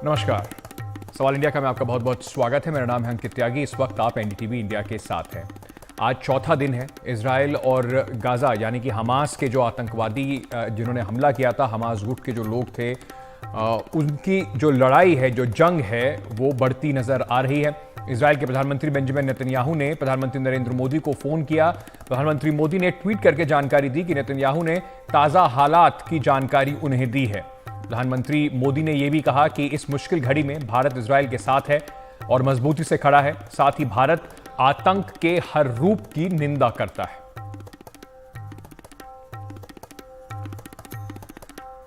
नमस्कार। सवाल इंडिया का मैं आपका बहुत बहुत स्वागत है। मेरा नाम है अंकित त्यागी। इस वक्त आप एनडीटीवी इंडिया के साथ हैं। आज चौथा दिन है इजराइल और गाजा यानी कि हमास के जो आतंकवादी जिन्होंने हमला किया था, हमास गुट के जो लोग थे, उनकी जो लड़ाई है, जो जंग है, वो बढ़ती नजर आ रही है। इजराइल के प्रधानमंत्री बेंजामिन नेतन्याहू ने प्रधानमंत्री नरेंद्र मोदी को फोन किया। प्रधानमंत्री मोदी ने ट्वीट करके जानकारी दी कि नेतन्याहू ने ताजा हालात की जानकारी उन्हें दी है। प्रधानमंत्री मोदी ने यह भी कहा कि इस मुश्किल घड़ी में भारत इजराइल के साथ है और मजबूती से खड़ा है। साथ ही भारत आतंक के हर रूप की निंदा करता है।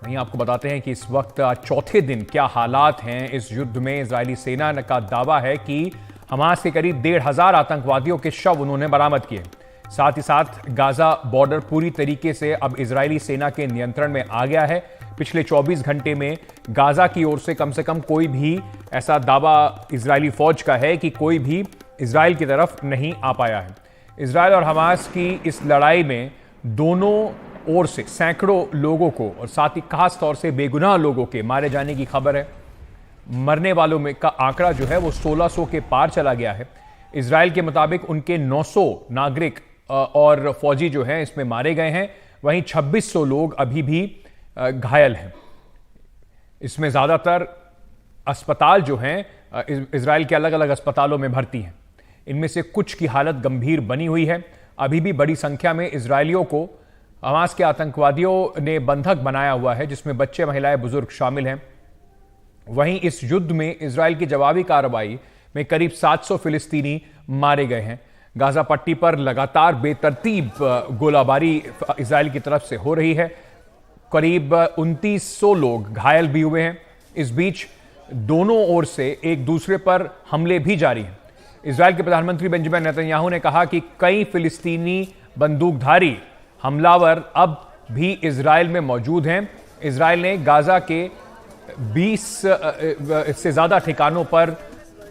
वहीं आपको बताते हैं कि इस वक्त चौथे दिन क्या हालात हैं इस युद्ध में। इजरायली सेना का दावा है कि हमास के करीब 1,500 आतंकवादियों के शव उन्होंने बरामद किए। साथ ही साथ गाजा बॉर्डर पूरी तरीके से अब इजरायली सेना के नियंत्रण में आ गया है। पिछले 24 घंटे में गाजा की ओर से कम कोई भी ऐसा दावा इजरायली फौज का है कि कोई भी इजराइल की तरफ नहीं आ पाया है। इजराइल और हमास की इस लड़ाई में दोनों ओर से सैकड़ों लोगों को और साथ ही खास तौर से बेगुनाह लोगों के मारे जाने की खबर है। मरने वालों में का आंकड़ा जो है वो 1600 के पार चला गया है। इजराइल के मुताबिक उनके 900 नागरिक और फौजी जो हैं इसमें मारे गए हैं। वहीं 2600 लोग अभी भी घायल हैं। इसमें ज्यादातर अस्पताल जो हैं इजराइल के अलग अलग अस्पतालों में भर्ती हैं। इनमें से कुछ की हालत गंभीर बनी हुई है। अभी भी बड़ी संख्या में इजरायलियों को हमास के आतंकवादियों ने बंधक बनाया हुआ है, जिसमें बच्चे, महिलाएं, बुजुर्ग शामिल हैं। वहीं इस युद्ध में इजराइल की जवाबी कार्रवाई में करीब 700 फिलिस्तीनी मारे गए हैं। गाजा पट्टी पर लगातार बेतरतीब गोलाबारी इजराइल की तरफ से हो रही है। करीब 2900 लोग घायल भी हुए हैं। इस बीच दोनों ओर से एक दूसरे पर हमले भी जारी हैं। इजराइल के प्रधानमंत्री बेंजामिन नेतन्याहू ने कहा कि कई फिलिस्तीनी बंदूकधारी हमलावर अब भी इजराइल में मौजूद हैं। इजराइल ने गाजा के 20 से ज्यादा ठिकानों पर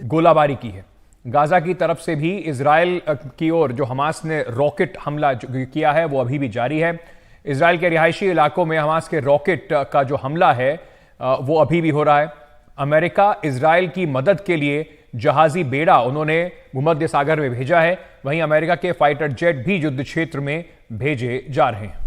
गोलाबारी की है। गाजा की तरफ से भी इजराइल की ओर जो हमास ने रॉकेट हमला किया है वो अभी भी जारी है। इजराइल के रिहायशी इलाकों में हमास के रॉकेट का जो हमला है वो अभी भी हो रहा है। अमेरिका इजराइल की मदद के लिए जहाजी बेड़ा उन्होंने भूमध्य सागर में भेजा है। वहीं अमेरिका के फाइटर जेट भी युद्ध क्षेत्र में भेजे जा रहे हैं।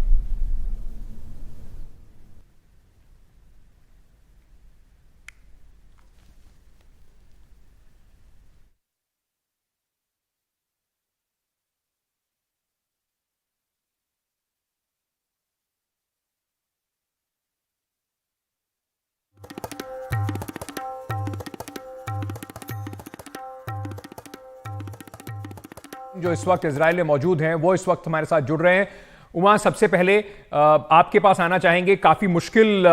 जो इस वक्त इजराइल में मौजूद हैं वो इस वक्त हमारे साथ जुड़ रहे हैं। उमा, सबसे पहले आपके पास आना चाहेंगे। काफी मुश्किल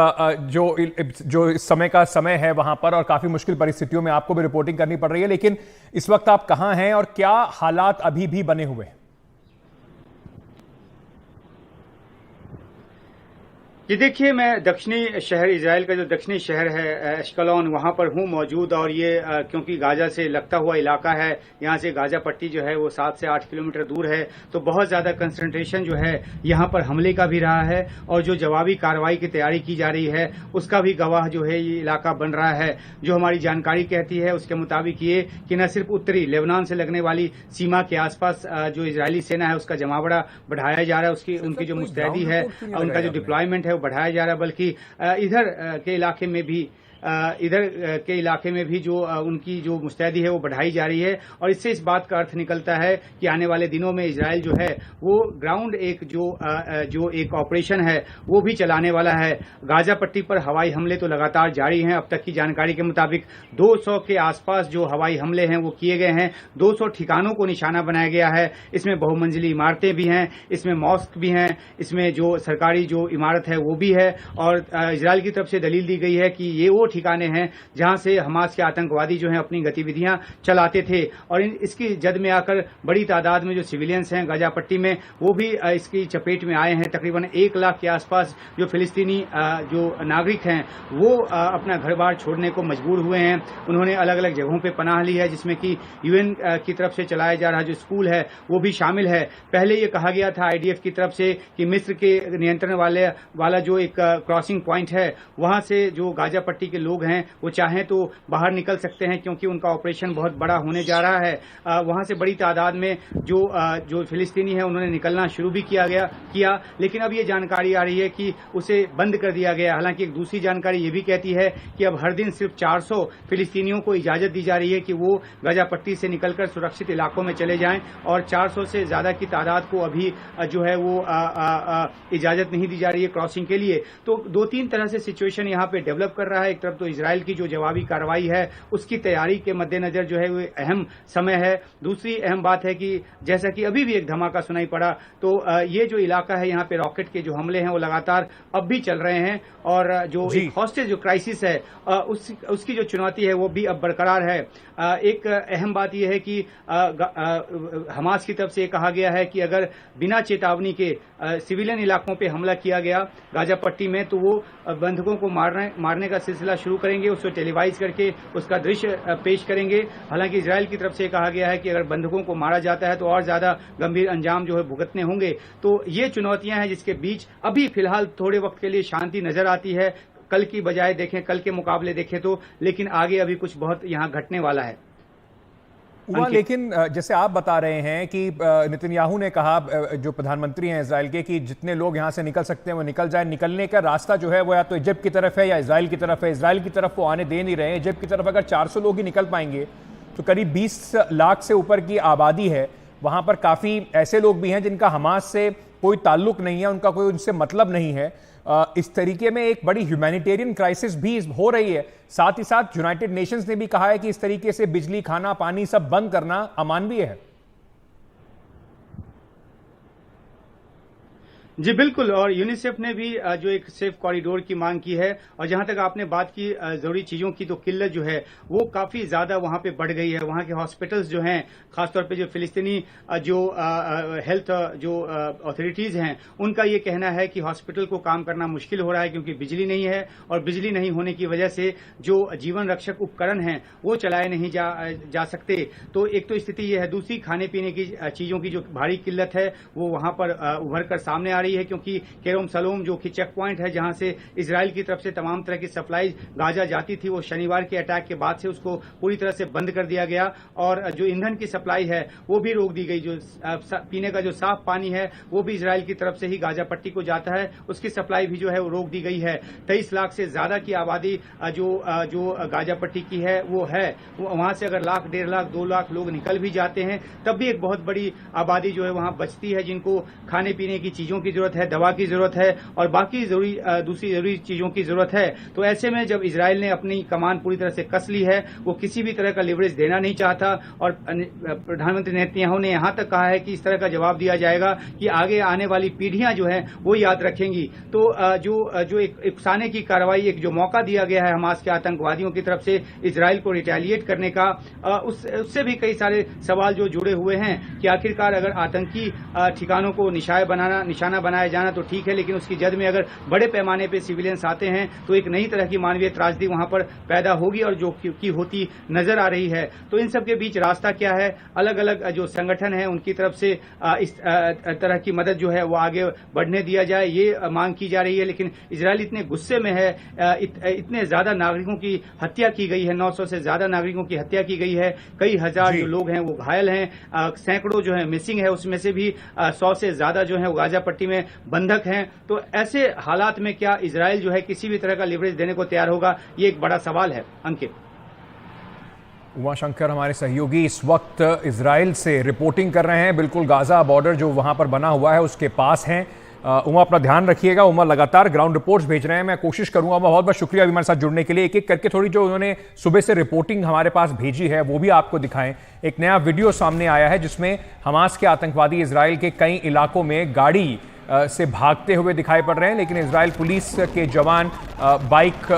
जो इस समय का समय है वहां पर, और काफी मुश्किल परिस्थितियों में आपको भी रिपोर्टिंग करनी पड़ रही है, लेकिन इस वक्त आप कहां हैं और क्या हालात अभी भी बने हुए हैं? ये देखिए, मैं दक्षिणी शहर, इजराइल का जो दक्षिणी शहर है एश्कलोन, वहां पर हूं मौजूद। और ये क्योंकि गाजा से लगता हुआ इलाका है, यहाँ से गाजा पट्टी जो है वो 7 से 8 किलोमीटर दूर है, तो बहुत ज्यादा कंसंट्रेशन जो है यहाँ पर हमले का भी रहा है और जो जवाबी कार्रवाई की तैयारी की जा रही है उसका भी गवाह जो है ये इलाका बन रहा है। जो हमारी जानकारी कहती है उसके मुताबिक ये कि न सिर्फ उत्तरी लेबनान से लगने वाली सीमा के आसपास जो इजरायली सेना है उसका जमावड़ा बढ़ाया जा रहा है, उनकी जो मुस्तैदी है, उनका जो डिप्लॉयमेंट है बढ़ाया जा रहा है। बल्कि इधर के इलाके में भी जो उनकी जो मुस्तैदी है वो बढ़ाई जा रही है। और इससे इस बात का अर्थ निकलता है कि आने वाले दिनों में इजराइल जो है वो ग्राउंड जो एक ऑपरेशन है वो भी चलाने वाला है। गाजा पट्टी पर हवाई हमले तो लगातार जारी हैं। अब तक की जानकारी के मुताबिक 200 के आसपास जो हवाई हमले हैं वो किए गए हैं। 200 ठिकानों को निशाना बनाया गया है। इसमें बहुमंजिली इमारतें भी हैं, इसमें मॉस्क भी हैं, इसमें जो सरकारी जो इमारत है वो भी है। और इजराइल की तरफ से दलील दी गई है कि ये वो ठिकाने हैं जहां से हमास के आतंकवादी जो हैं अपनी गतिविधियां चलाते थे। और इसकी जद में आकर बड़ी तादाद में जो सिविलियंस हैं गाजा पट्टी में वो भी इसकी चपेट में आए हैं। तकरीबन 1 लाख के आसपास जो फिलिस्तीनी जो नागरिक हैं वो अपना घर बार छोड़ने को मजबूर हुए हैं। उन्होंने अलग अलग जगहों पर पनाह ली है, जिसमें कि यूएन की तरफ से चलाया जा रहा जो स्कूल है वो भी शामिल है। पहले ये कहा गया था आईडीएफ की तरफ से कि मिस्र के नियंत्रण वाला जो एक क्रॉसिंग पॉइंट है वहां से जो गाजा पट्टी के लोग हैं वो चाहें तो बाहर निकल सकते हैं, क्योंकि उनका ऑपरेशन बहुत बड़ा होने जा रहा है। वहां से बड़ी तादाद में जो फिलिस्तीनी है उन्होंने निकलना शुरू भी किया, लेकिन अब ये जानकारी आ रही है कि उसे बंद कर दिया गया। हालांकि एक दूसरी जानकारी ये भी कहती है कि अब हर दिन सिर्फ 400 फिलिस्तीनियों को इजाजत दी जा रही है कि वो गाजा पट्टी से निकलकर सुरक्षित इलाकों में चले जाएं, और 400 से ज्यादा की तादाद को अभी जो है वो इजाजत नहीं दी जा रही है क्रॉसिंग के लिए। तो 2-3 तरह से सिचुएशन यहाँ पे डेवलप कर रहा है। एक तरफ तो इजराइल की जो जवाबी कार्रवाई है उसकी तैयारी के मद्देनजर जो है वो अहम समय है। दूसरी अहम बात है कि जैसा कि अभी भी एक धमाका सुनाई पड़ा, तो ये जो इलाका है यहाँ पे रॉकेट के जो हमले हैं वो लगातार अब भी चल रहे हैं, और जो एक हॉस्टेज जो क्राइसिस है उसकी जो चुनौती है वो भी अब बरकरार है। एक अहम बात यह है कि हमास की तरफ से कहा गया है कि अगर बिना चेतावनी के सिविलियन इलाकों पे हमला किया गया गाजा पट्टी में, तो वो बंधकों को मारने का सिलसिला शुरू करेंगे, उसको टेलीवाइज करके उसका दृश्य पेश करेंगे। हालांकि इजराइल की तरफ से कहा गया है कि अगर बंधकों को मारा जाता है तो और ज्यादा गंभीर अंजाम जो है भुगतने होंगे। तो ये चुनौतियां हैं जिसके बीच अभी फिलहाल थोड़े वक्त के लिए शांति नजर आती है। कल की बजाय देखें, कल के मुकाबले देखें तो, लेकिन आगे अभी कुछ बहुत यहाँ घटने वाला है। लेकिन जैसे आप बता रहे हैं कि नेतन्याहू ने कहा, जो प्रधानमंत्री हैं इजराइल के, कि जितने लोग यहां से निकल सकते हैं वो निकल जाए। निकलने का रास्ता जो है वो या तो इजिप्ट की तरफ है या इजराइल की तरफ है। इजराइल की तरफ वो आने दे नहीं रहे हैं। इजिप्ट की तरफ अगर 400 लोग ही निकल पाएंगे तो करीब 20 लाख से ऊपर की आबादी है। वहां पर काफी ऐसे लोग भी हैं जिनका हमास से कोई ताल्लुक नहीं है, उनका कोई उनसे मतलब नहीं है। इस तरीके में एक बड़ी ह्यूमैनिटेरियन क्राइसिस भी हो रही है। साथ ही साथ यूनाइटेड नेशंस ने भी कहा है कि इस तरीके से बिजली, खाना, पानी सब बंद करना अमानवीय है। जी बिल्कुल, और यूनिसेफ ने भी जो एक सेफ कॉरिडोर की मांग की है। और जहां तक आपने बात की जरूरी चीजों की, तो किल्लत जो है वो काफी ज्यादा वहां पे बढ़ गई है। वहां के हॉस्पिटल्स जो हैं, खासतौर पे जो फिलिस्तीनी जो हेल्थ जो अथॉरिटीज हैं, उनका ये कहना है कि हॉस्पिटल को काम करना मुश्किल हो रहा है, क्योंकि बिजली नहीं है, और बिजली नहीं होने की वजह से जो जीवन रक्षक उपकरण हैं वो चलाए नहीं जा सकते। तो एक तो स्थिति ये है। दूसरी, खाने पीने की चीजों की जो भारी किल्लत है वो वहां पर उभर कर सामने आ रही है, क्योंकि केरोम सलोम जो कि चेक पॉइंट है जहां से इजराइल की तरफ से तमाम तरह की सप्लाई गाजा जाती थी, वो शनिवार के अटैक के बाद से उसको पूरी तरह से बंद कर दिया गया। और जो ईंधन की सप्लाई है वो भी रोक दी गई। जो पीने का जो साफ पानी है वो भी इजराइल की तरफ से ही गाजा पट्टी को जाता है, उसकी सप्लाई भी जो है वो रोक दी गई है। 23 लाख से ज्यादा की आबादी जो गाजा पट्टी की है वो है। वहां से अगर लाख, 1.5 लाख, 2 लाख लोग निकल भी जाते हैं तब भी एक बहुत बड़ी आबादी जो है वहां बचती है, जिनको खाने पीने की चीजों की जरूरत है, दवा की जरूरत है, और बाकी दूसरी जरूरी चीजों की जरूरत है। तो ऐसे में जब इजराइल ने अपनी कमान पूरी तरह से कस ली है, वो किसी भी तरह का लिवरेज देना नहीं चाहता, और प्रधानमंत्री नेतन्याहू ने यहां तक कहा है कि इस तरह का जवाब दिया जाएगा कि आगे आने वाली पीढ़ियां जो है वो याद रखेंगी। तो जो एक उकसाने की कार्रवाई, एक जो मौका दिया गया है हमास के आतंकवादियों की तरफ से इजराइल को रिटेलिएट करने का, उससे भी कई सारे सवाल जो जुड़े हुए हैं कि आखिरकार अगर आतंकी ठिकानों को निशाना बनाया जाना तो ठीक है, लेकिन उसकी जद में अगर बड़े पैमाने पे सिविलियंस आते हैं तो एक नई तरह की मानवीय त्रासदी वहां पर पैदा होगी, और जो की होती नजर आ रही है। तो इन सब के बीच रास्ता क्या है? अलग अलग जो संगठन है उनकी तरफ से इस तरह की मदद जो है वो आगे बढ़ने दिया जाए, ये मांग की जा रही है। लेकिन इजराइल इतने गुस्से में है, इतने ज्यादा नागरिकों की हत्या की गई है, 900 से ज्यादा नागरिकों की हत्या की गई है, कई हजार जो लोग हैं वो घायल हैं, सैकड़ों जो है मिसिंग है, उसमें से भी 100 से ज्यादा जो है वो गाजा पट्टी में बंधक हैं। तो ऐसे हालात में क्या इजराइल जो है किसी भी तरह का लिवरेज देने को तैयार होगा? ये एक बड़ा सवाल है। अंकित। उमाशंकर हमारे सहयोगी इस वक्त इजराइल से रिपोर्टिंग कर रहे हैं, बिल्कुल गाजा बॉर्डर जो वहां पर बना हुआ है उसके पास हैं। उमा, अपना ध्यान रखिएगा। उमा लगातार ग्राउंड रिपोर्ट्स भेज रहे हैं, मैं कोशिश करूंगा। उमा, बहुत बहुत शुक्रिया हमारे साथ जुड़ने के लिए। एक एक करके थोड़ी जो उन्होंने सुबह से रिपोर्टिंग हमारे पास भेजी है वो भी आपको दिखाएं। एक नया वीडियो सामने आया है जिसमें हमास के आतंकवादी इजराइल के कई इलाकों में गाड़ी से भागते हुए दिखाई पड़ रहे हैं, लेकिन इजराइल पुलिस के जवान बाइक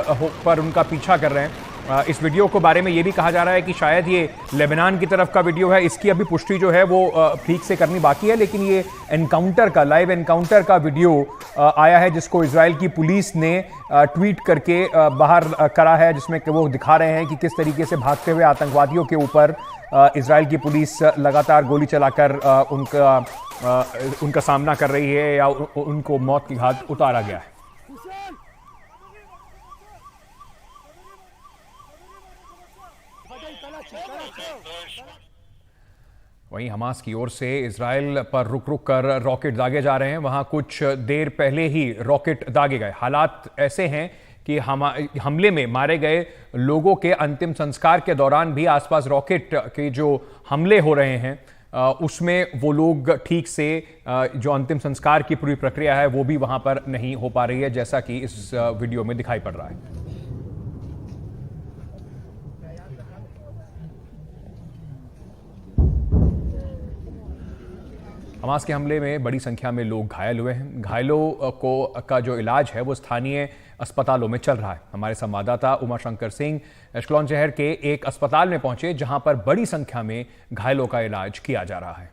पर उनका पीछा कर रहे हैं। इस वीडियो को बारे में ये भी कहा जा रहा है कि शायद ये लेबनान की तरफ का वीडियो है। इसकी अभी पुष्टि जो है वो ठीक से करनी बाकी है, लेकिन ये एनकाउंटर का, लाइव एनकाउंटर का वीडियो आया है जिसको इजराइल की पुलिस ने ट्वीट करके बाहर करा है, जिसमें वो दिखा रहे हैं कि किस तरीके से भागते हुए आतंकवादियों के ऊपर इजराइल की पुलिस लगातार गोली चलाकर उनका सामना कर रही है या उनको मौत की घाट उतारा गया है। वहीं हमास की ओर से इजराइल पर रुक रुक कर रॉकेट दागे जा रहे हैं। वहां कुछ देर पहले ही रॉकेट दागे गए। हालात ऐसे हैं कि हमले में मारे गए लोगों के अंतिम संस्कार के दौरान भी आसपास रॉकेट के जो हमले हो रहे हैं उसमें वो लोग ठीक से जो अंतिम संस्कार की पूरी प्रक्रिया है वो भी वहां पर नहीं हो पा रही है, जैसा कि इस वीडियो में दिखाई पड़ रहा है। हमास के हमले में बड़ी संख्या में लोग घायल हुए हैं। घायलों का जो इलाज है वो स्थानीय अस्पतालों में चल रहा है। हमारे संवाददाता उमा शंकर सिंह एश्केलॉन शहर के एक अस्पताल में पहुंचे जहां पर बड़ी संख्या में घायलों का इलाज किया जा रहा है।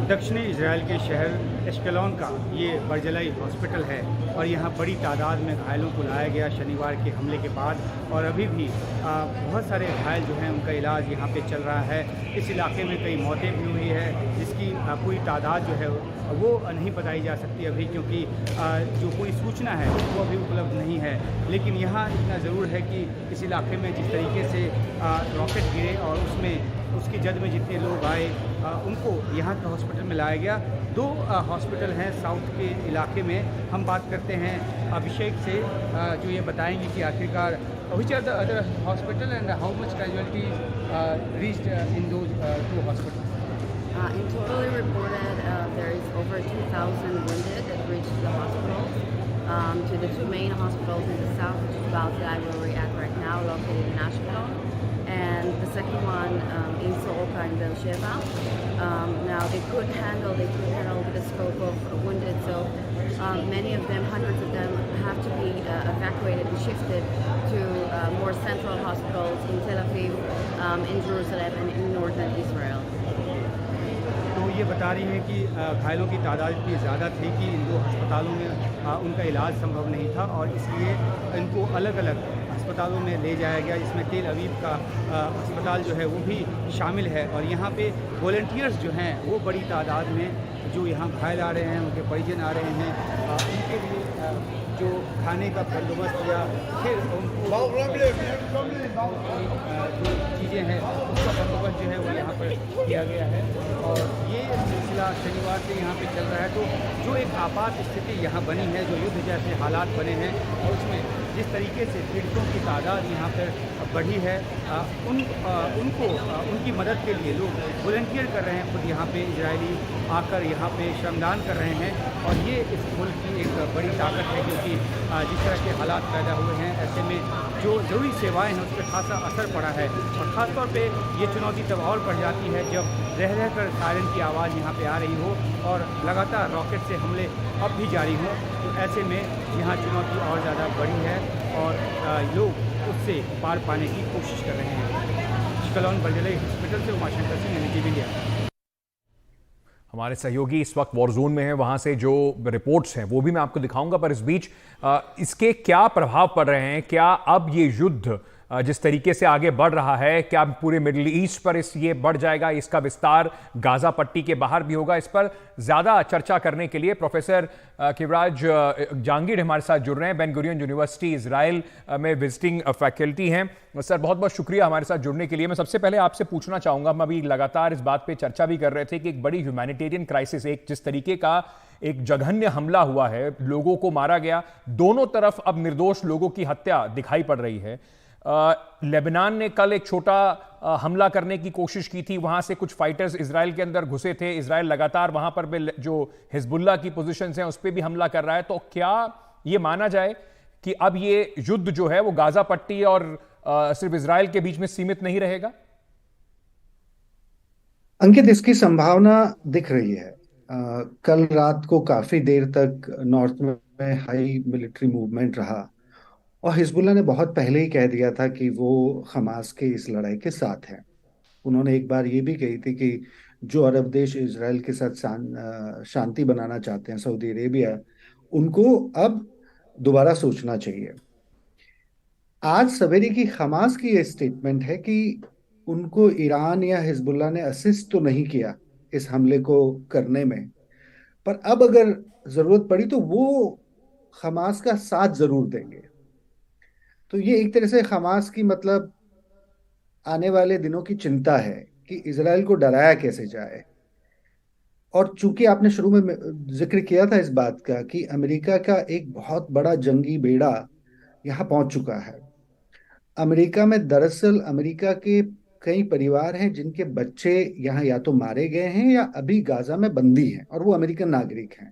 दक्षिणी इजराइल के शहर एश्केलॉन का ये बर्जलाई हॉस्पिटल है और यहाँ बड़ी तादाद में घायलों को लाया गया शनिवार के हमले के बाद, और अभी भी बहुत सारे घायल जो हैं उनका इलाज यहाँ पे चल रहा है। इस इलाके में कई मौतें भी हुई है जिसकी पूरी तादाद जो है वो नहीं बताई जा सकती अभी, क्योंकि जो कोई सूचना है वो अभी उपलब्ध नहीं है। लेकिन यहाँ इतना ज़रूर है कि इस इलाके में जिस तरीके से रॉकेट गिरे और उसमें उसकी जद में जितने लोग आए उनको यहाँ के हॉस्पिटल में लाया गया। दो हॉस्पिटल हैं साउथ के इलाके में। हम बात करते हैं अभिषेक से जो ये बताएंगे कि आखिरकार which are the other hospital and how much casualties reached in those two hospitals? In total, reported there is over 2,000 wounded that reached the hospitals. To the two main hospitals in the south, which is about that where we're at right now, located in Ashkelon, and the second one in Soroka and Beersheba. Now they could handle with the scope of wounded, so many of them, hundreds of them, have to be evacuated and shifted to more central hospitals in Tel Aviv, in Jerusalem, and in northern Israel. तो ये बता रही हैं कि घायलों की तादाद इतनी ज़्यादा थी कि इन दो अस्पतालों में उनका इलाज संभव नहीं था और इसलिए इनको अलग अलग अस्पतालों में ले जाया गया, जिसमें तेल अवीव का अस्पताल जो है वो भी शामिल है। और यहाँ पे वॉलंटियर्स जो हैं वो बड़ी तादाद में जो यहाँ घायल आ रहे हैं, उनके परिजन आ रहे हैं, उनके लिए जो खाने का बंदोबस्त या फिर उनको जो चीज़ें हैं उसका बंदोबस्त जो है वो यहाँ पर किया गया है। और ये सिलसिला शनिवार से यहाँ पे चल रहा है। तो जो एक आपात स्थिति यहाँ बनी है, जो युद्ध जैसे हालात बने हैं और उसमें जिस तरीके से पीड़ितों की तादाद यहाँ पर बढ़ी है, उनको उनकी मदद के लिए लोग वॉलंटियर कर रहे हैं, खुद यहाँ पे इजरायली आकर यहाँ पे श्रमदान कर रहे हैं। और ये इस मुल्क की एक बड़ी ताकत है, क्योंकि जिस तरह के हालात पैदा हुए हैं ऐसे में जो ज़रूरी सेवाएं हैं उस पर खासा असर पड़ा है। और ख़ासतौर पे ये चुनौती तब और बढ़ जाती है जब रह रहकर सायरन की आवाज़ यहाँ पे आ रही हो और लगातार रॉकेट से हमले अब भी जारी हों। तो ऐसे में यहाँ चुनौती और ज़्यादा बढ़ी है और लोग उससे पार पाने की कोशिश कर रहे हैं। एश्केलॉन बर्जलाई हॉस्पिटल से उमाशंकर सिंह, NDTV इंडिया। हमारे सहयोगी इस वक्त वॉर जोन में हैं, वहां से जो रिपोर्ट्स हैं वो भी मैं आपको दिखाऊंगा, पर इस बीच इसके क्या प्रभाव पड़ रहे हैं? क्या अब ये युद्ध जिस तरीके से आगे बढ़ रहा है, क्या पूरे मिडिल ईस्ट पर ये बढ़ जाएगा? इसका विस्तार गाजा पट्टी के बाहर भी होगा? इस पर ज्यादा चर्चा करने के लिए प्रोफेसर किवराज जहांगीर हमारे साथ जुड़ रहे हैं। बेन गुरियन यूनिवर्सिटी इजराइल में विजिटिंग फैकल्टी हैं। सर, बहुत बहुत शुक्रिया हमारे साथ जुड़ने के लिए। मैं सबसे पहले आपसे पूछना चाहूंगा, हम अभी लगातार इस बात पर चर्चा भी कर रहे थे कि एक बड़ी ह्यूमैनिटेरियन क्राइसिस, एक जिस तरीके का एक जघन्य हमला हुआ है, लोगों को मारा गया, दोनों तरफ अब निर्दोष लोगों की हत्या दिखाई पड़ रही है। लेबनान ने कल एक छोटा हमला करने की कोशिश की थी, वहां से कुछ फाइटर्स इजराइल के अंदर घुसे थे। इजराइल लगातार वहां पर भी जो हिजबुल्लाह की पोजीशंस हैं उस पर भी हमला कर रहा है। तो क्या ये माना जाए कि अब ये युद्ध जो है वो गाजा पट्टी और सिर्फ इजराइल के बीच में सीमित नहीं रहेगा? अंकित, इसकी संभावना दिख रही है। कल रात को काफी देर तक नॉर्थ में हाई मिलिट्री मूवमेंट रहा और हिजबुल्लाह ने बहुत पहले ही कह दिया था कि वो हमास के इस लड़ाई के साथ है। उन्होंने एक बार ये भी कही थी कि जो अरब देश इजराइल के साथ शांति बनाना चाहते हैं, सऊदी अरेबिया, उनको अब दोबारा सोचना चाहिए। आज सवेरे की हमास की ये स्टेटमेंट है कि उनको ईरान या हिजबुल्लाह ने असिस्ट तो नहीं किया इस हमले को करने में, पर अब अगर जरूरत पड़ी तो वो हमास का साथ जरूर देंगे। तो ये एक तरह से हमास की मतलब आने वाले दिनों की चिंता है कि इजराइल को डराया कैसे जाए। और चूंकि आपने शुरू में जिक्र किया था इस बात का कि अमेरिका का एक बहुत बड़ा जंगी बेड़ा यहाँ पहुंच चुका है। अमेरिका में दरअसल अमेरिका के कई परिवार हैं जिनके बच्चे यहाँ या तो मारे गए हैं या अभी गाजा में बंदी हैं, और वो अमेरिकन नागरिक हैं।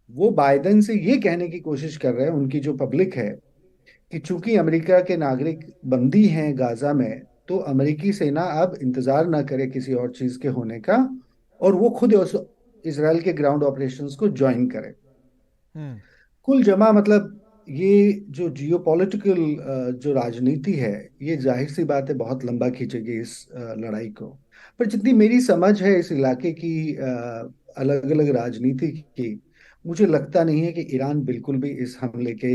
वो बाइडेन से ये कहने की कोशिश कर रहे हैं, उनकी जो पब्लिक है, कि चूंकि अमेरिका के नागरिक बंदी हैं गाजा में, तो अमेरिकी सेना अब इंतजार ना करे किसी और चीज के होने का, और वो खुद उस इसराइल के ग्राउंड ऑपरेशंस को ज्वाइन करे। हम्म। कुल जमा मतलब ये जो जियोपॉलिटिकल जो राजनीति है, ये जाहिर सी बात है बहुत लंबा खींचेगी इस लड़ाई को। पर जितनी मेरी समझ है इस इलाके की अलग अलग राजनीति की, मुझे लगता नहीं है कि ईरान बिल्कुल भी इस हमले के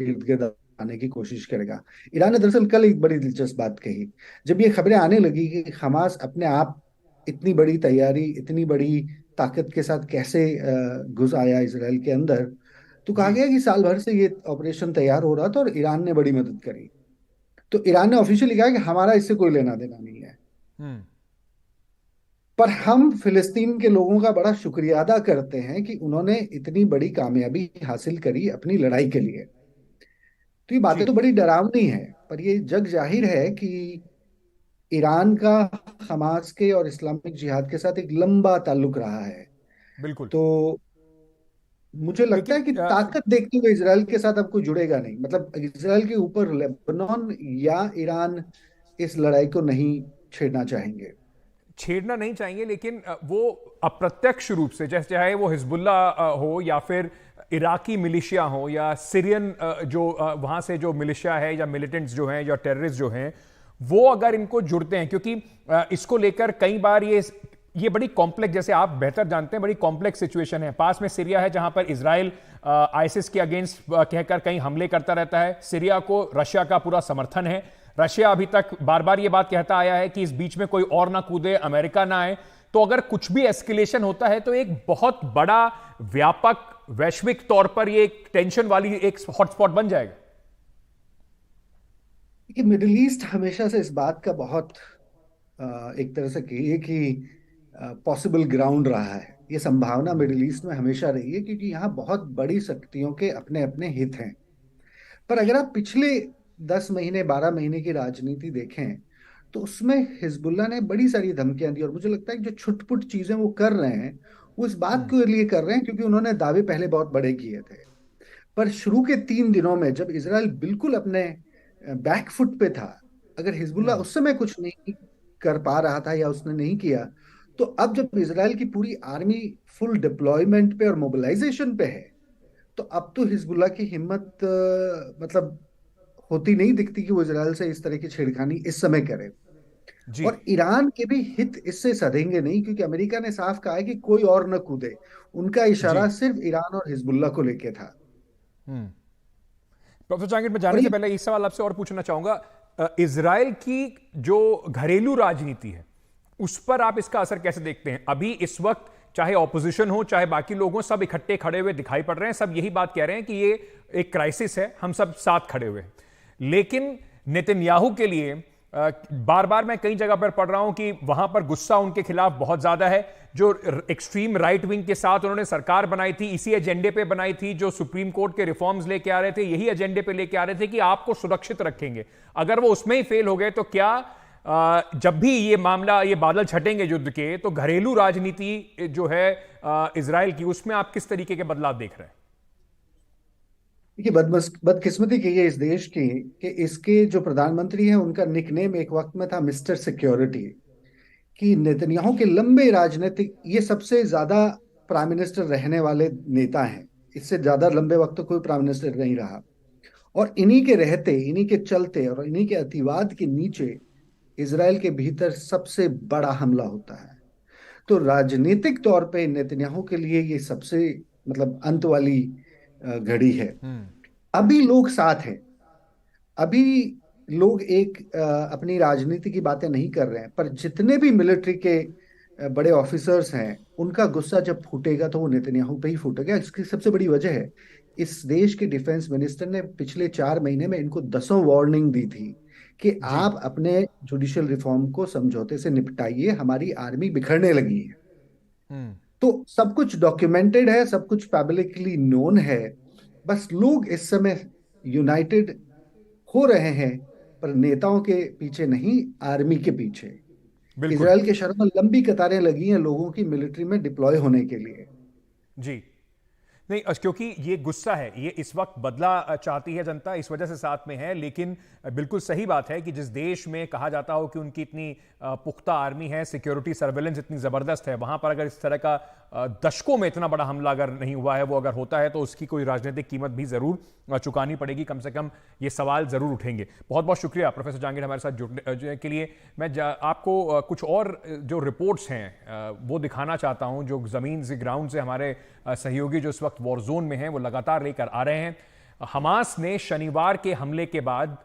इर्द गिर्द आने की कोशिश करेगा। ईरान ने दरअसल कल एक बड़ी दिलचस्प बात कही, जब ये खबरें आने लगी कि हमास अपने आप इतनी बड़ी तैयारी, इतनी बड़ी ताकत के साथ कैसे घुस आया इसराइल के अंदर, तो कहा जी। गया कि साल भर से ये ऑपरेशन तैयार हो रहा था और ईरान ने बड़ी मदद करी। तो ईरान ने ऑफिशियली कहा कि हमारा इससे कोई लेना देना नहीं है, हम्म। पर हम फिलिस्तीन के लोगों का बड़ा शुक्रिया अदा करते हैं कि उन्होंने इतनी बड़ी कामयाबी हासिल करी अपनी लड़ाई के लिए। तो ये बातें जी। तो बड़ी डरावनी है, पर ये जग जाहिर है कि ईरान का हमास के और इस्लामिक जिहाद के साथ एक लंबा ताल्लुक रहा है। बिल्कुल। तो मुझे लगता लेकिन है कि ताकत देखते हुए इसराइल के साथ अब कोई जुड़ेगा नहीं, मतलब इसराइल के ऊपर लेबनान या ईरान इस लड़ाई को नहीं छेड़ना चाहेंगे। छेड़ना नहीं चाहेंगे, लेकिन वो अप्रत्यक्ष रूप से, जैसे चाहे वो हिजबुल्ला हो या फिर इराकी मिलिशिया हो या सीरियन जो वहां से जो मिलिशिया है या मिलिटेंट्स जो हैं या टेररिस्ट जो हैं, वो अगर इनको जुड़ते हैं, क्योंकि इसको लेकर कई बार ये बड़ी कॉम्प्लेक्स, जैसे आप बेहतर जानते हैं, बड़ी कॉम्प्लेक्स सिचुएशन है। पास में सीरिया है जहां पर इजराइल आईसिस के अगेंस्ट कहकर कहीं हमले करता रहता है। सीरिया को रशिया का पूरा समर्थन है। रशिया अभी तक बार बार ये बात कहता आया है कि इस बीच में कोई और ना कूदे, अमेरिका ना आए। तो अगर कुछ भी एस्केलेशन होता है तो एक बहुत बड़ा व्यापक वैश्विक तौर पर ये एक टेंशन वाली एक हॉटस्पॉट बन जाएगा। कि मिडिल ईस्ट हमेशा से इस बात का बहुत एक तरह से कहिए कि पॉसिबल ग्राउंड रहा है। ये संभावना मिडिल ईस्ट में हमेशा रही है क्योंकि यहाँ बहुत बड़ी शक्तियों के अपने अपने हित हैं। पर अगर आप पिछले 10 महीने 12 महीने की राजनीति देखें, तो उसमें हिजबुल्ला ने बड़ी सारी धमकियां दी, और मुझे लगता है कि जो छुटपुट चीजें वो कर रहे हैं, वो इस बात के लिए कर रहे हैं क्योंकि उन्होंने दावे पहले बहुत बड़े किए थे। पर शुरू के 3 दिनों में जब इसराइल बिल्कुल अपने बैकफुट पे था, अगर हिजबुल्ला उस समय कुछ नहीं कर पा रहा था या उसने नहीं किया, तो अब जब इसराइल की पूरी आर्मी फुल डिप्लॉयमेंट पे और मोबिलाइजेशन पे है, तो अब तो हिजबुल्ला की हिम्मत मतलब होती नहीं दिखती कि वो इसराइल से इस तरह की छेड़खानी इस समय करे। जी। और ईरान के भी हित इससे सधेंगे नहीं क्योंकि अमेरिका ने साफ कहा है कि कोई और न कूदे। उनका जी। इशारा सिर्फ ईरान और हिजबुल्ला को लेके था। प्रोफेसर जांगिड़, मैं और जाने से ये पहले एक सवाल आपसे और पूछना चाहूंगा। इजराइल की जो घरेलू राजनीति है उस पर आप इसका असर कैसे देखते हैं? अभी इस वक्त चाहे ऑपोजिशन हो चाहे बाकी लोग हो, सब इकट्ठे खड़े हुए दिखाई पड़ रहे हैं। सब यही बात कह रहे हैं कि ये एक क्राइसिस है, हम सब साथ खड़े हुए हैं। लेकिन नेतन्याहू के लिए बार बार मैं कई जगह पर पढ़ रहा हूं कि वहां पर गुस्सा उनके खिलाफ बहुत ज्यादा है। जो एक्सट्रीम राइट विंग के साथ उन्होंने सरकार बनाई थी, इसी एजेंडे पे बनाई थी। जो सुप्रीम कोर्ट के रिफॉर्म्स लेके आ रहे थे, यही एजेंडे पे लेके आ रहे थे कि आपको सुरक्षित रखेंगे। अगर वो उसमें ही फेल हो गए तो क्या जब भी ये मामला, ये बादल छटेंगे युद्ध के, तो घरेलू राजनीति जो है इजराइल की, उसमें आप किस तरीके के बदलाव देख रहे हैं? देखिए, बदकिस्मती की है इस देश की कि इसके जो प्रधानमंत्री हैं उनका निकनेम एक वक्त में था मिस्टर सिक्योरिटी। कि नेतन्याहू के लंबे राजनीतिक, ये सबसे ज्यादा प्राइम मिनिस्टर रहने वाले नेता हैं। इससे ज्यादा लंबे वक्त तो कोई प्राइम मिनिस्टर नहीं रहा। और इन्हीं के रहते, इन्हीं के चलते और इन्हीं के अतिवाद के नीचे इसराइल के भीतर सबसे बड़ा हमला होता है। तो राजनीतिक तौर पे नेतन्याहू के लिए ये सबसे मतलब अंत वाली घड़ी है। अभी लोग साथ हैं, अभी लोग एक अपनी राजनीति की बातें नहीं कर रहे हैं, पर जितने भी मिलिट्री के बड़े ऑफिसर्स हैं, उनका गुस्सा जब फूटेगा तो वो नेतन्याहू पे ही फूटेगा। इसकी सबसे बड़ी वजह है, इस देश के डिफेंस मिनिस्टर ने पिछले 4 महीने में इनको 10 वार्निंग दी थी कि आप अपने जुडिशियल रिफॉर्म को समझौते से निपटाइए, हमारी आर्मी बिखरने लगी है। तो सब कुछ डॉक्यूमेंटेड है, सब कुछ पब्लिकली नोन है। बस लोग इस समय यूनाइटेड हो रहे हैं, पर नेताओं के पीछे नहीं, आर्मी के पीछे। बिल्कुल इजराइल के शहरों में लंबी कतारें लगी हैं लोगों की मिलिट्री में डिप्लॉय होने के लिए। जी। नहीं, क्योंकि ये गुस्सा है, ये इस वक्त बदला चाहती है जनता, इस वजह से साथ में है। लेकिन बिल्कुल सही बात है कि जिस देश में कहा जाता हो कि उनकी इतनी पुख्ता आर्मी है, सिक्योरिटी सर्वेलेंस इतनी जबरदस्त है, वहां पर अगर इस तरह का दशकों में इतना बड़ा हमला अगर नहीं हुआ है, वो अगर होता है तो उसकी कोई राजनीतिक कीमत भी जरूर चुकानी पड़ेगी। कम से कम ये सवाल जरूर उठेंगे। बहुत बहुत शुक्रिया प्रोफेसर जहांगीर हमारे साथ जुड़ने के लिए। मैं आपको कुछ और जो रिपोर्ट्स हैं वो दिखाना चाहता हूं, जो जमीन से, ग्राउंड से हमारे सहयोगी जो इस वक्त वॉर जोन में हैं वो लगातार लेकर आ रहे हैं। हमास ने शनिवार के हमले के बाद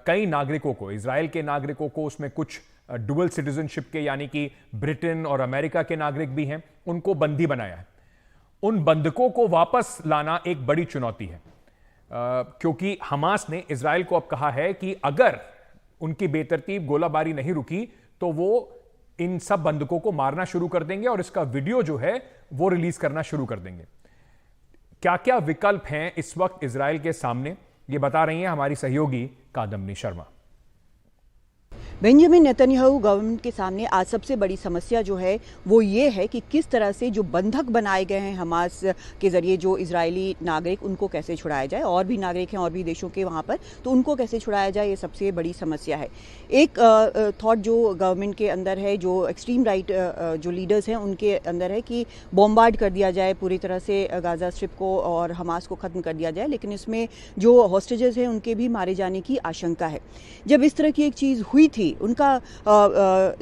कई नागरिकों को, इजराइल के नागरिकों को, उसमें कुछ डुअल सिटीजनशिप के यानी कि ब्रिटेन और अमेरिका के नागरिक भी हैं, उनको बंदी बनाया है। उन बंधकों को वापस लाना एक बड़ी चुनौती है, क्योंकि हमास ने इजराइल को अब कहा है कि अगर उनकी बेतरतीब गोलाबारी नहीं रुकी तो वो इन सब बंधकों को मारना शुरू कर देंगे और इसका वीडियो जो है वो रिलीज करना शुरू कर देंगे। क्या क्या विकल्प हैं इस वक्त इजराइल के सामने, ये बता रही हैं हमारी सहयोगी Kadambini Sharma. Benjamin Netanyahu government के सामने आज सबसे बड़ी समस्या जो है वो ये है कि किस तरह से जो बंधक बनाए गए हैं हमास के जरिए, जो इजरायली नागरिक, उनको कैसे छुड़ाया जाए। और भी नागरिक हैं और भी देशों के वहाँ पर, तो उनको कैसे छुड़ाया जाए, ये सबसे बड़ी समस्या है। एक थॉट जो गवर्नमेंट के अंदर है, जो एक्सट्रीम राइट जो लीडर्स हैं उनके अंदर है कि बॉम्बार्ड कर दिया जाए पूरी तरह से गाजा स्ट्रिप को और हमास को ख़त्म कर दिया जाए। लेकिन इसमें जो हॉस्टेजेस हैं उनके भी मारे जाने की आशंका है। जब इस तरह की एक चीज़ हुई थी, उनका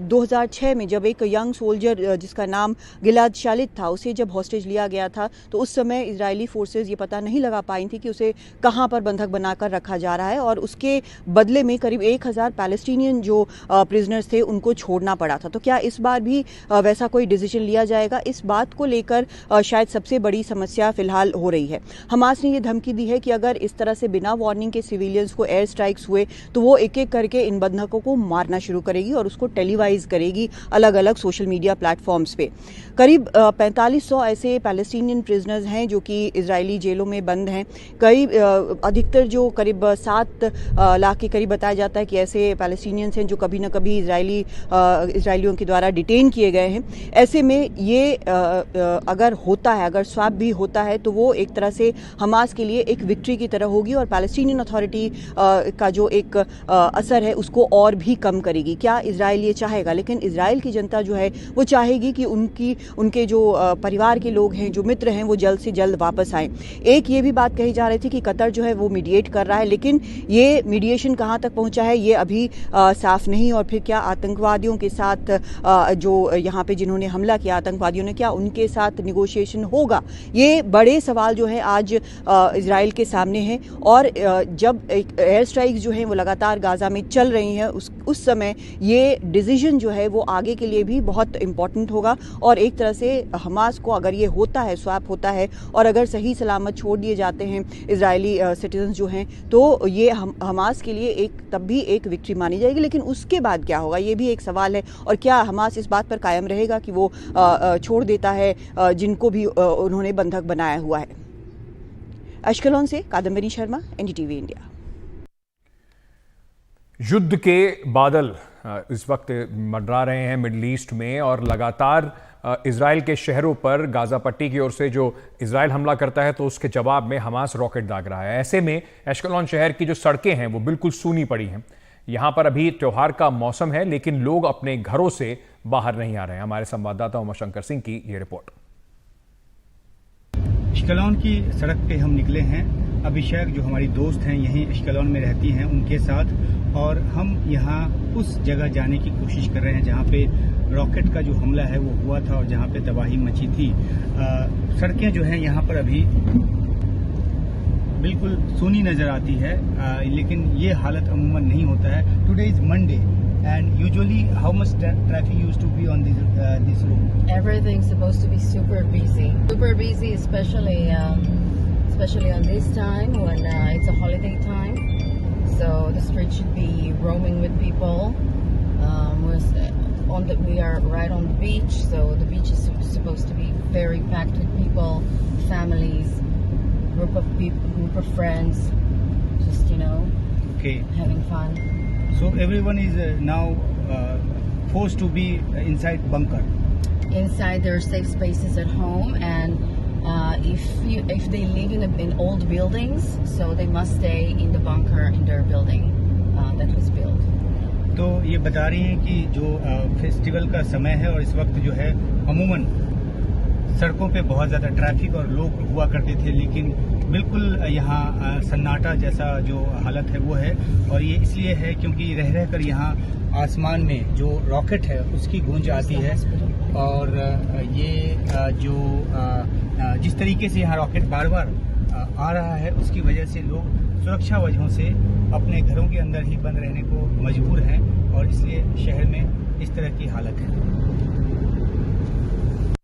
2006 में जब एक यंग सोल्जर जिसका नाम गिलाद शालिद था, उसे जब हॉस्टेज लिया गया था, तो उस समय इजरायली फोर्सेस ये पता नहीं लगा पाई थी कि उसे कहां पर बंधक बनाकर रखा जा रहा है, और उसके बदले में करीब 1000 पैलेस्टीनियन जो प्रिजनर्स थे उनको छोड़ना पड़ा था। तो क्या इस बार भी वैसा कोई डिसीजन लिया जाएगा? इस बात को लेकर शायद सबसे बड़ी समस्या फिलहाल हो रही है। हमास ने ये धमकी दी है कि अगर इस तरह से बिना वार्निंग के सिविलियंस को एयर स्ट्राइक्स हुए तो वो एक एक करके इन बंधकों को मारना शुरू करेगी और उसको टेलीवाइज करेगी अलग अलग सोशल मीडिया प्लेटफॉर्म्स पे। करीब 4500 ऐसे पैलेस्टीनियन प्रिजनर्स हैं जो कि इजरायली जेलों में बंद हैं। करीब अधिकतर जो करीब 7 लाख के करीब बताया जाता है कि ऐसे पैलेस्टीनियंस हैं जो कभी न कभी इजरायलियों के द्वारा डिटेन किए गए हैं। ऐसे में ये अगर होता है, अगर स्वैप भी होता है, तो वो एक तरह से हमास के लिए एक विक्ट्री की तरह होगी और पैलेस्टीनियन अथॉरिटी का जो एक असर है उसको और भी कम करेगी। क्या इजराइल ये चाहेगा? लेकिन इजराइल की जनता जो है वो चाहेगी कि उनके जो परिवार के लोग हैं, जो मित्र हैं, वो जल्द से जल्द वापस आएं। एक ये भी बात कही जा रही थी कि कतर जो है वो मीडिएट कर रहा है, लेकिन ये मीडिएशन कहाँ तक पहुंचा है ये अभी साफ नहीं। और फिर क्या आतंकवादियों के साथ जो यहाँ पे जिन्होंने हमला किया आतंकवादियों ने, क्या उनके साथ निगोशिएशन होगा? ये बड़े सवाल जो है आज इजराइल के सामने हैं। और जब एयर स्ट्राइक्स जो हैं वो लगातार गाजा में चल रही हैं, उस समय ये डिसीजन जो है वो आगे के लिए भी बहुत इंपॉर्टेंट होगा। और एक तरह से हमास को अगर ये होता है, स्वैप होता है, और अगर सही सलामत छोड़ दिए जाते हैं इजरायली सिटीजन जो हैं, तो ये हमास के लिए तब भी एक विक्ट्री मानी जाएगी। लेकिन उसके बाद क्या होगा, ये भी एक सवाल है। और क्या हमास इस बात पर कायम रहेगा कि वो छोड़ देता है जिनको भी उन्होंने बंधक बनाया हुआ है? अश्कलोन से कादम्बनी शर्मा, एनडीटीवी इंडिया। युद्ध के बादल इस वक्त मंडरा रहे हैं मिडल ईस्ट में, और लगातार इजराइल के शहरों पर गाजा पट्टी की ओर से जो इजराइल हमला करता है तो उसके जवाब में हमास रॉकेट दाग रहा है। ऐसे में एश्केलॉन शहर की जो सड़कें हैं वो बिल्कुल सूनी पड़ी हैं। यहां पर अभी त्योहार का मौसम है, लेकिन लोग अपने घरों से बाहर नहीं आ रहे हैं। हमारे संवाददाता उमाशंकर सिंह की ये रिपोर्ट। एश्केलॉन की सड़क पे हम निकले हैं। अभिषेक जो हमारी दोस्त हैं यहीं एश्केलॉन में रहती हैं, उनके साथ, और हम यहाँ उस जगह जाने की कोशिश कर रहे हैं जहाँ पे रॉकेट का जो हमला है वो हुआ था और जहाँ पे तबाही मची थी। सड़कें जो हैं यहाँ पर अभी बिल्कुल सूनी नजर आती है, लेकिन ये हालत अमूमन नहीं होता है। Today is Monday and usually how much traffic used to be on this road? Everything's supposed to be super busy, especially on this time when it's a holiday time. so the street should be roaming with people. We are right on the beach, so the beach is supposed to be very packed with people, families, group of friends, just Okay. having fun. So everyone is now forced to be inside bunker. Inside there are safe spaces at home, and if they live in old buildings, so they must stay in the bunker in their building that was built. तो ये बता रही हैं कि जो festival का समय है और इस वक्त जो है अमूमन सड़कों पे बहुत ज़्यादा ट्रैफिक और लोग हुआ करते थे, लेकिन बिल्कुल यहाँ सन्नाटा जैसा जो हालत है वो है। और ये इसलिए है क्योंकि रह रह कर यहाँ आसमान में जो रॉकेट है उसकी गूंज आती है, और ये जो जिस तरीके से यहाँ रॉकेट बार बार आ रहा है उसकी वजह से लोग सुरक्षा वजहों से अपने घरों के अंदर ही बंद रहने को मजबूर हैं, और इसलिए शहर में इस तरह की हालत है।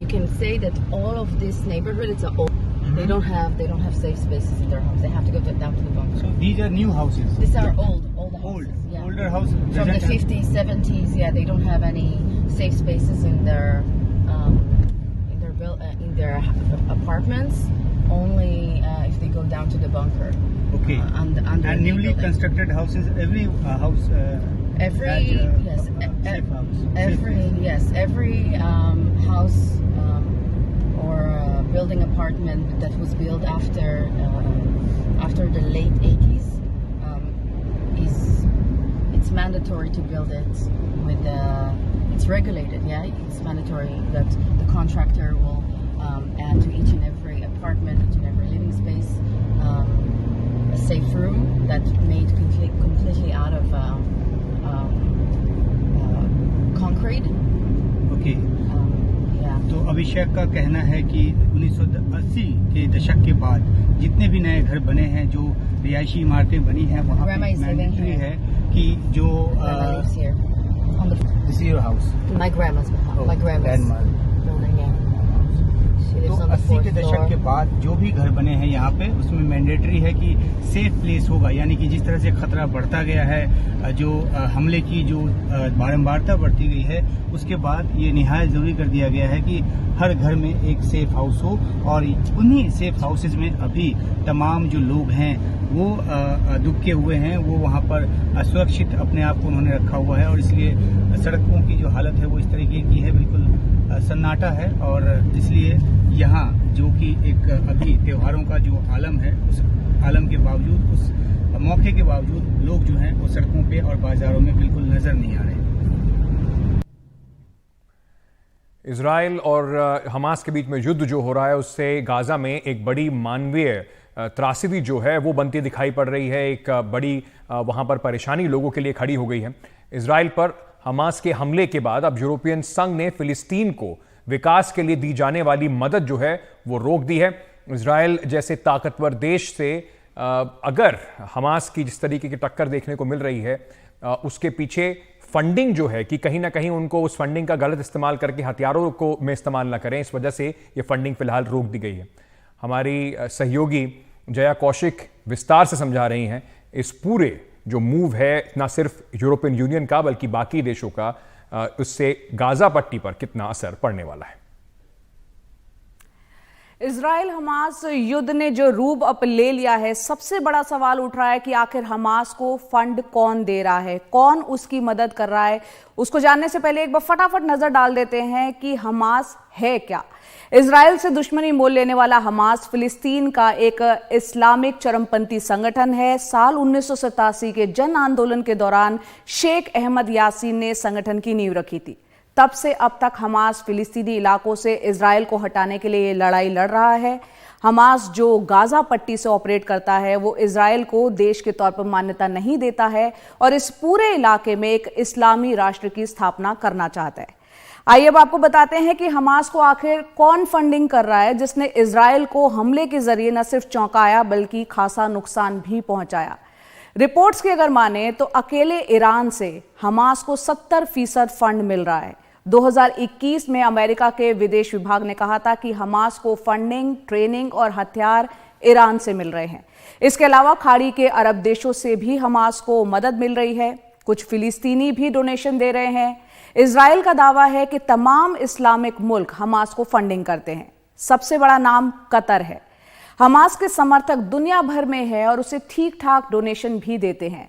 You can say that all of this neighborhood, it's old. They don't have safe spaces in their homes. They have to go down to the bunker. So these are new houses. These are old houses. Yeah. Older houses From the 50s, 70s. Yeah, they don't have any safe spaces in their apartments. Only if they go down to the bunker. Okay. And newly constructed houses, every house. Every house or building apartment that was built after the late 80s it's mandatory to build it with it's regulated. Yeah, it's mandatory that the contractor will add to each and every apartment, each and every living space, a safe room that's made completely out of concrete. Okay. Yeah. तो अभिषेक का कहना है कि 1980 के दशक के बाद जितने भी नए घर बने हैं, जो रिहायशी इमारतें बनी हैं, वहाँ पे मैंडेटरी है कि जो This is your house. My grandma's house. My grandma's building. Yeah. तो 80 के दशक के बाद जो भी घर बने हैं यहाँ पे, उसमें मैंडेटरी है कि सेफ प्लेस होगा। यानी कि जिस तरह से खतरा बढ़ता गया है, जो हमले की जो बारंबारता बढ़ती गई है, उसके बाद ये निहायत जरूरी कर दिया गया है कि हर घर में एक सेफ हाउस हो, और उन्हीं सेफ हाउसेज में अभी तमाम जो लोग हैं वो दुबके हुए हैं, वो वहाँ पर सुरक्षित अपने आप को उन्होंने रखा हुआ है। और इसलिए सड़कों की जो हालत है वो इस तरीके की है, बिल्कुल सन्नाटा है। और इसलिए यहाँ जो कि एक अभी त्योहारों का जो आलम है, उस आलम के बावजूद, उस मौके के बावजूद लोग जो हैं वो सड़कों पे और बाजारों में बिल्कुल नजर नहीं आ रहे। इजराइल और हमास के बीच में युद्ध जो हो रहा है, उससे गाजा में एक बड़ी मानवीय त्रासदी जो है वो बनती दिखाई पड़ रही है। एक बड़ी वहां पर परेशानी लोगों के लिए खड़ी हो गई है। इजराइल पर हमास के हमले के बाद अब यूरोपियन संघ ने फिलिस्तीन को विकास के लिए दी जाने वाली मदद जो है वो रोक दी है। इजराइल जैसे ताकतवर देश से अगर हमास की जिस तरीके की टक्कर देखने को मिल रही है, उसके पीछे फंडिंग जो है कि कहीं ना कहीं उनको उस फंडिंग का गलत इस्तेमाल करके हथियारों को में इस्तेमाल ना करें, इस वजह से ये फंडिंग फिलहाल रोक दी गई है। हमारी सहयोगी जया कौशिक विस्तार से समझा रही हैं इस पूरे जो मूव है ना सिर्फ यूरोपियन यूनियन का बल्कि बाकी देशों का, उससे गाजा पट्टी पर कितना असर पड़ने वाला है। इजराइल हमास युद्ध ने जो रूप अब ले लिया है, सबसे बड़ा सवाल उठ रहा है कि आखिर हमास को फंड कौन दे रहा है, कौन उसकी मदद कर रहा है। उसको जानने से पहले एक बार फटाफट नजर डाल देते हैं कि हमास है क्या। इजराइल से दुश्मनी मोल लेने वाला हमास फिलिस्तीन का एक इस्लामिक चरमपंथी संगठन है। साल 1987 के जन आंदोलन के दौरान शेख अहमद यासीन ने संगठन की नींव रखी थी। तब से अब तक हमास फिलिस्तीनी इलाकों से इजराइल को हटाने के लिए लड़ाई लड़ रहा है। हमास जो गाजा पट्टी से ऑपरेट करता है वो इजराइल को देश के तौर पर मान्यता नहीं देता है और इस पूरे इलाके में एक इस्लामी राष्ट्र की स्थापना करना चाहता है। आइए अब आपको बताते हैं कि हमास को आखिर कौन फंडिंग कर रहा है, जिसने इजराइल को हमले के जरिए न सिर्फ चौंकाया बल्कि खासा नुकसान भी पहुंचाया। रिपोर्ट्स की अगर माने तो अकेले ईरान से हमास को 70% फंड मिल रहा है। 2021 में अमेरिका के विदेश विभाग ने कहा था कि हमास को फंडिंग, ट्रेनिंग और हथियार ईरान से मिल रहे हैं। इसके अलावा खाड़ी के अरब देशों से भी हमास को मदद मिल रही है। कुछ फिलिस्तीनी भी डोनेशन दे रहे हैं। इजराइल का दावा है कि तमाम इस्लामिक मुल्क हमास को फंडिंग करते हैं। सबसे बड़ा नाम कतर है। हमास के समर्थक दुनिया भर में है और उसे ठीक ठाक डोनेशन भी देते हैं।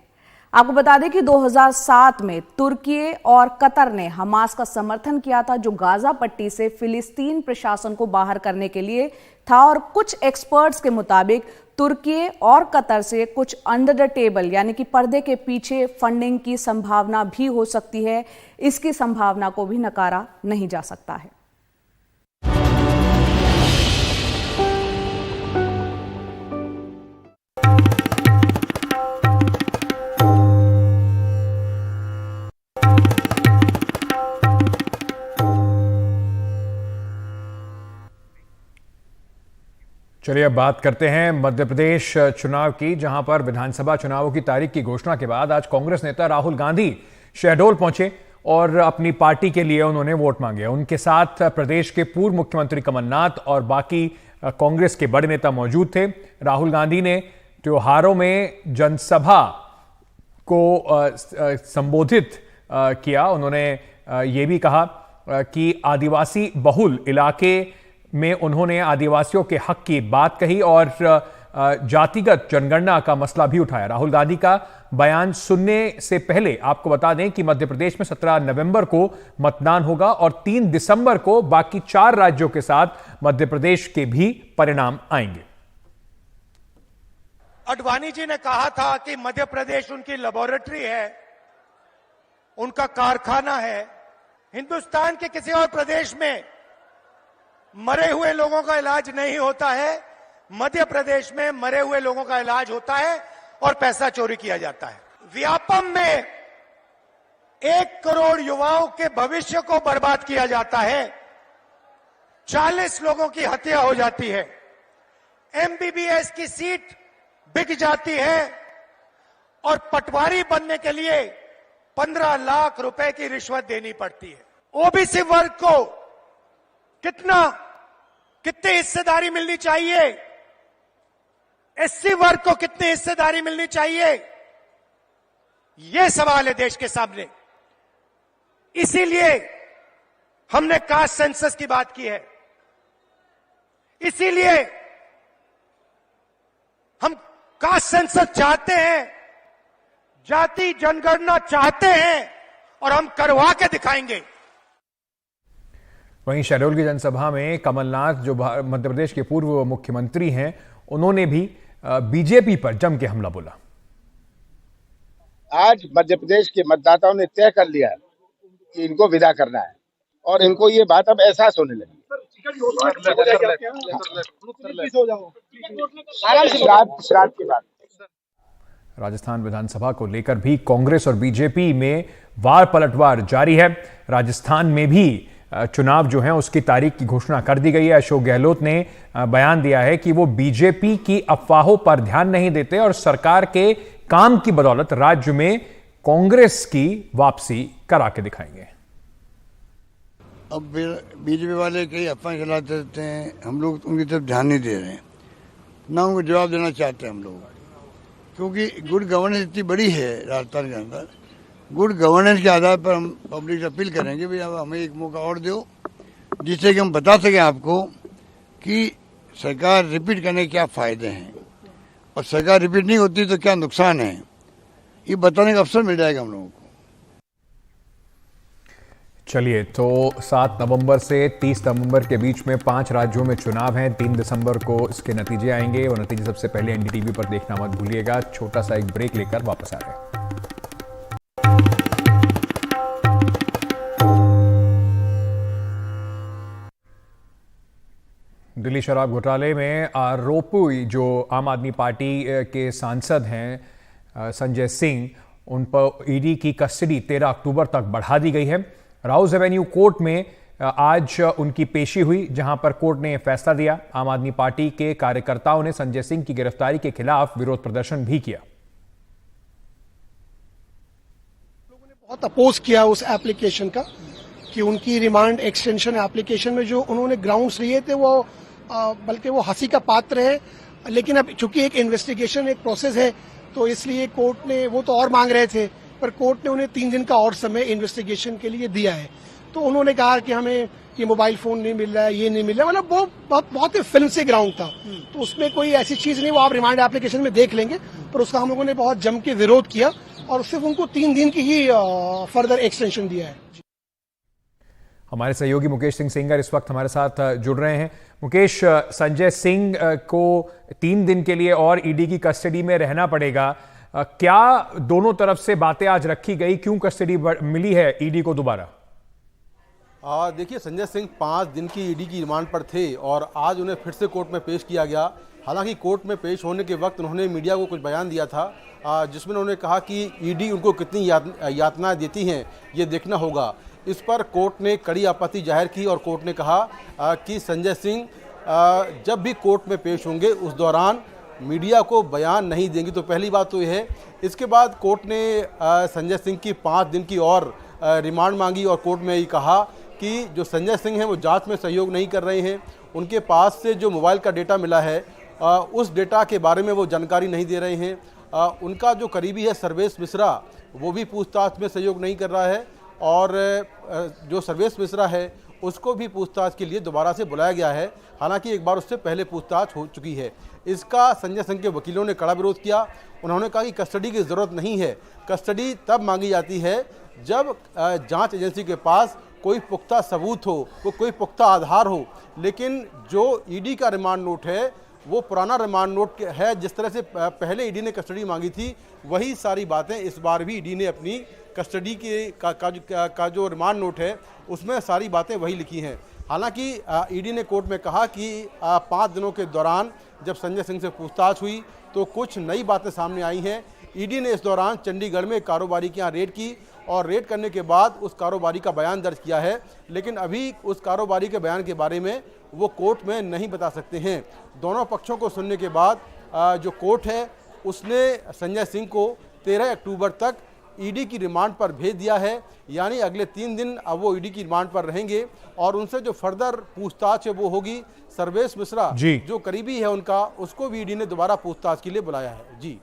आपको बता दें कि 2007 में तुर्की और कतर ने हमास का समर्थन किया था, जो गाजा पट्टी से फिलिस्तीन प्रशासन को बाहर करने के लिए था। और कुछ एक्सपर्ट्स के मुताबिक तुर्की और कतर से कुछ अंडर द टेबल यानी कि पर्दे के पीछे फंडिंग की संभावना भी हो सकती है। इसकी संभावना को भी नकारा नहीं जा सकता है। चलिए अब बात करते हैं मध्य प्रदेश चुनाव की, जहां पर विधानसभा चुनावों की तारीख की घोषणा के बाद आज कांग्रेस नेता राहुल गांधी शहडोल पहुंचे और अपनी पार्टी के लिए उन्होंने वोट मांगे। उनके साथ प्रदेश के पूर्व मुख्यमंत्री कमलनाथ और बाकी कांग्रेस के बड़े नेता मौजूद थे। राहुल गांधी ने त्योहारों में जनसभा को संबोधित किया। उन्होंने ये भी कहा कि आदिवासी बहुल इलाके में उन्होंने आदिवासियों के हक की बात कही और जातिगत जनगणना का मसला भी उठाया। राहुल गांधी का बयान सुनने से पहले आपको बता दें कि मध्य प्रदेश में 17 नवंबर को मतदान होगा और 3 दिसंबर को बाकी 4 राज्यों के साथ मध्य प्रदेश के भी परिणाम आएंगे। अडवाणी जी ने कहा था कि मध्य प्रदेश उनकी लेबोरेटरी है, उनका कारखाना है। हिंदुस्तान के किसी और प्रदेश में मरे हुए लोगों का इलाज नहीं होता है, मध्य प्रदेश में मरे हुए लोगों का इलाज होता है और पैसा चोरी किया जाता है। व्यापम में 1 करोड़ युवाओं के भविष्य को बर्बाद किया जाता है, 40 लोगों की हत्या हो जाती है, एमबीबीएस की सीट बिक जाती है और पटवारी बनने के लिए 15 लाख रुपए की रिश्वत देनी पड़ती है। ओबीसी वर्ग को कितनी हिस्सेदारी मिलनी चाहिए, एससी वर्ग को कितनी हिस्सेदारी मिलनी चाहिए, यह सवाल है देश के सामने। इसीलिए हमने कास्ट सेंसस की बात की है, इसीलिए हम कास्ट सेंसस चाहते हैं, जाति जनगणना चाहते हैं और हम करवा के दिखाएंगे। वहीं शहडोल की जनसभा में कमलनाथ, जो मध्य प्रदेश के पूर्व मुख्यमंत्री हैं, उन्होंने भी बीजेपी पर जम के हमला बोला। आज मध्य प्रदेश के मतदाताओं ने तय कर लिया है कि इनको विदा करना है और इनको ये बात अब एहसास होने लगी। राजस्थान विधानसभा को लेकर भी कांग्रेस और बीजेपी में वार पलटवार जारी है। राजस्थान में भी चुनाव जो है उसकी तारीख की घोषणा कर दी गई है। अशोक गहलोत ने बयान दिया है कि वो बीजेपी की अफवाहों पर ध्यान नहीं देते और सरकार के काम की बदौलत राज्य में कांग्रेस की वापसी करा के दिखाएंगे। अब बीजेपी वाले कई अफवाहें चलाते रहते हैं, हम लोग उनकी तरफ ध्यान नहीं दे रहे हैं, ना उनको जवाब देना चाहते हैं हम लोग, क्योंकि गुड गवर्नेंस इतनी बड़ी है राजस्थान के अंदर। गुड गवर्नेंस के आधार पर हम पब्लिक से अपील करेंगे भाई अब हमें एक मौका और दो, जिससे कि हम बता सकें आपको कि सरकार रिपीट करने के क्या फायदे हैं और सरकार रिपीट नहीं होती तो क्या नुकसान है, ये बताने का अवसर मिल जाएगा हम लोगों को। चलिए, तो 7 नवंबर से 30 नवंबर के बीच में 5 राज्यों में चुनाव हैं। 3 दिसंबर को इसके नतीजे आएंगे और नतीजे सबसे पहले एनडीटीवी पर देखना मत भूलिएगा। छोटा सा एक ब्रेक लेकर वापस आ रहे हैं। दिल्ली शराब घोटाले में आरोपी जो आम आदमी पार्टी के सांसद हैं संजय सिंह, उन पर ईडी की कस्टडी 13 अक्टूबर तक बढ़ा दी गई है। राउज एवेन्यू कोर्ट में आज उनकी पेशी हुई, जहां पर कोर्ट ने फैसला दिया। आम आदमी पार्टी के कार्यकर्ताओं ने संजय सिंह की गिरफ्तारी के खिलाफ विरोध प्रदर्शन भी किया। लोगों ने बहुत अपोज किया उस एप्लीकेशन का कि उनकी रिमांड एक्सटेंशन एप्लीकेशन में जो उन्होंने ग्राउंड्स लिए थे वो बल्कि वो हंसी का पात्र है। लेकिन अब चूंकि एक इन्वेस्टिगेशन एक प्रोसेस है तो इसलिए कोर्ट ने, वो तो और मांग रहे थे, पर कोर्ट ने उन्हें 3 दिन का और समय इन्वेस्टिगेशन के लिए दिया है। तो उन्होंने कहा कि हमें ये मोबाइल फोन नहीं मिल रहा है, ये नहीं मिल रहा है, मतलब वो बहुत ही फिल्म से ग्राउंड था, तो उसमें कोई ऐसी चीज नहीं, वो आप रिमांड एप्लीकेशन में देख लेंगे, पर उसका हम लोगों ने बहुत जम के विरोध किया और सिर्फ उनको 3 दिन की ही फर्दर एक्सटेंशन दिया है। हमारे सहयोगी मुकेश सिंह सेंगर इस वक्त हमारे साथ जुड़ रहे हैं। मुकेश, संजय सिंह को 3 दिन के लिए और ईडी की कस्टडी में रहना पड़ेगा, क्या दोनों तरफ से बातें आज रखी गई, क्यों कस्टडी मिली है ईडी को दोबारा? देखिए, संजय सिंह 5 दिन की ईडी की रिमांड पर थे और आज उन्हें फिर से कोर्ट में पेश किया गया। हालांकि कोर्ट में पेश होने के वक्त उन्होंने मीडिया को कुछ बयान दिया था जिसमें उन्होंने कहा कि ईडी उनको कितनी यातनाएं देती हैं ये देखना होगा। इस पर कोर्ट ने कड़ी आपत्ति जाहिर की और कोर्ट ने कहा कि संजय सिंह जब भी कोर्ट में पेश होंगे उस दौरान मीडिया को बयान नहीं देंगे। तो पहली बात तो यह है। इसके बाद कोर्ट ने संजय सिंह की 5 दिन की और रिमांड मांगी और कोर्ट में ये कहा कि जो संजय सिंह हैं वो जांच में सहयोग नहीं कर रहे हैं, उनके पास से जो मोबाइल का डेटा मिला है उस डेटा के बारे में वो जानकारी नहीं दे रहे हैं। उनका जो करीबी है सर्वेश मिश्रा, वो भी पूछताछ में सहयोग नहीं कर रहा है और जो सर्वेश मिश्रा है उसको भी पूछताछ के लिए दोबारा से बुलाया गया है। हालांकि एक बार उससे पहले पूछताछ हो चुकी है। इसका संजय सिंह के वकीलों ने कड़ा विरोध किया। उन्होंने कहा कि कस्टडी की ज़रूरत नहीं है, कस्टडी तब मांगी जाती है जब जांच एजेंसी के पास कोई पुख्ता सबूत हो, वो कोई पुख्ता आधार हो। लेकिन जो ईडी का रिमांड नोट है वो पुराना रिमांड नोट है। जिस तरह से पहले ईडी ने कस्टडी मांगी थी वही सारी बातें इस बार भी ईडी ने अपनी कस्टडी का जो रिमांड नोट है उसमें सारी बातें वही लिखी हैं। हालांकि ईडी ने कोर्ट में कहा कि 5 दिनों के दौरान जब संजय सिंह से पूछताछ हुई तो कुछ नई बातें सामने आई हैं। ईडी ने इस दौरान चंडीगढ़ में कारोबारी के यहाँ रेड की और रेड करने के बाद उस कारोबारी का बयान दर्ज किया है, लेकिन अभी उस कारोबारी के बयान के बारे में वो कोर्ट में नहीं बता सकते हैं। दोनों पक्षों को सुनने के बाद जो कोर्ट है उसने संजय सिंह को 13 अक्टूबर तक ईडी की रिमांड पर भेज दिया है, यानी अगले 3 दिन अब वो ईडी की रिमांड पर रहेंगे और उनसे जो फर्दर पूछताछ है वो होगी। सर्वेश मिश्रा जो करीबी है उनका, उसको भी ईडी ने दोबारा पूछताछ के लिए बुलाया है। जी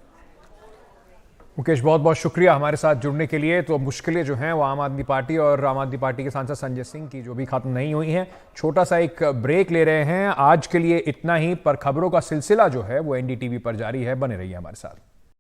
मुकेश, बहुत बहुत शुक्रिया हमारे साथ जुड़ने के लिए। तो मुश्किलें जो हैं वो आम आदमी पार्टी और आम आदमी पार्टी के सांसद संजय सिंह की जो भी खत्म नहीं हुई हैं। छोटा सा एक ब्रेक ले रहे हैं, आज के लिए इतना ही, पर खबरों का सिलसिला जो है वो एनडीटीवी पर जारी है। बने रहिए हमारे साथ।